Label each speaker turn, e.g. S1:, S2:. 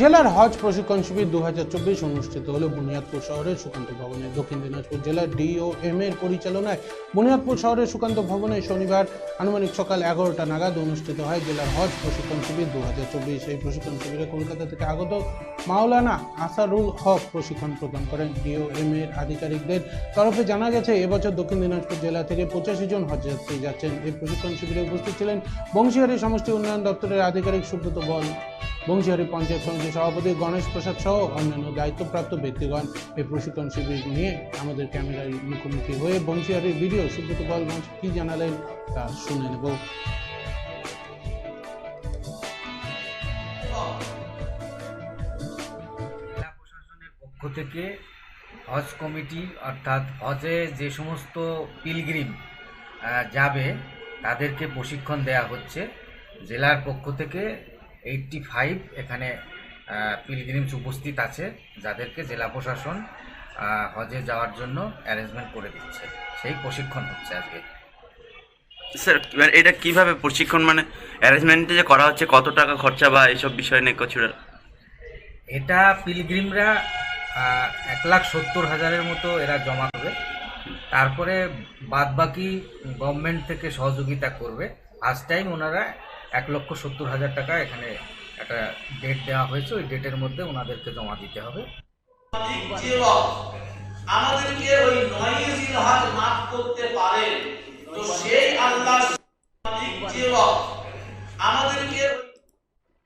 S1: জেলার হজ প্রশিক্ষণ শিবির 2024 অনুষ্ঠিত হলো বুনিয়াদপুর শহরের সুকান্ত ভবনে। দক্ষিণ দিনাজপুর জেলার ডিওএম এর পরিচালনায় বুনিয়াদপুর শহরের সুকান্ত ভবনে শনিবার আনুমানিক সকাল 11টা নাগাদ অনুষ্ঠিত হয় জেলার হজ প্রশিক্ষণ শিবির 2024। এই প্রশিক্ষণ শিবিরে কলকাতা থেকে আগত মাওলানা আসারুল হক প্রশিক্ষণ প্রদান করেন। ডিওএম এর আধিকারিকদের তরফে জানা গেছে, এবছর দক্ষিণ দিনাজপুর জেলা থেকে 85 জন হজযাত্রী যাচ্ছেন। এই প্রশিক্ষণ শিবিরে উপস্থিত ছিলেন বংশীহারি সমষ্টি উন্নয়ন দপ্তরের আধিকারিক সুব্রত বল, বংশীহারি পঞ্চায়েত সমিতির সভাপতি গণেশ প্রসাদ সহ অন্যান্য দায়িত্বপ্রাপ্ত ব্যক্তিগণ। এই প্রশিক্ষণ শিবির নিয়ে আমাদের ক্যামেরায় মুখোমুখি হয়ে বংশীহারির ভিডিও সুব্রত বল কি জানালেন তা শুনে নেব।
S2: জেলা প্রশাসনের পক্ষ থেকে হজ কমিটি অর্থাৎ হজে যে সমস্ত পিলগ্রিম যাবে তাদেরকে প্রশিক্ষণ দেয়া হচ্ছে। জেলার পক্ষ থেকে 85 এখানে পিলগ্রিমস উপস্থিত আছে, যাদেরকে জেলা প্রশাসন হজে যাওয়ার জন্য অ্যারেঞ্জমেন্ট করে দিচ্ছে। সেই প্রশিক্ষণ হচ্ছে আজকে।
S3: স্যার, এটা কিভাবে প্রশিক্ষণ, মানে অ্যারেঞ্জমেন্টে যে করা হচ্ছে, কত টাকা খরচা বা এইসব বিষয় নিয়ে কিছু?
S2: এটা পিলগ্রিমরা 1,70,000-এর মতো এরা জমা করবে, তারপরে বাদবাকি গভর্নমেন্ট থেকে সহযোগিতা করবে। ফার্স্ট টাইম ওনারা 1,70,000 টাকা এখানে একটা ডেট দেওয়া হয়েছে, ওই ডেটের মধ্যে ওনাদেরকে জমা দিতে হবে।
S4: আমাদেরকে ওই 9 জিলহজ মাফ করতে পারেন, তো সেই আল্লাহ আমাদেরকে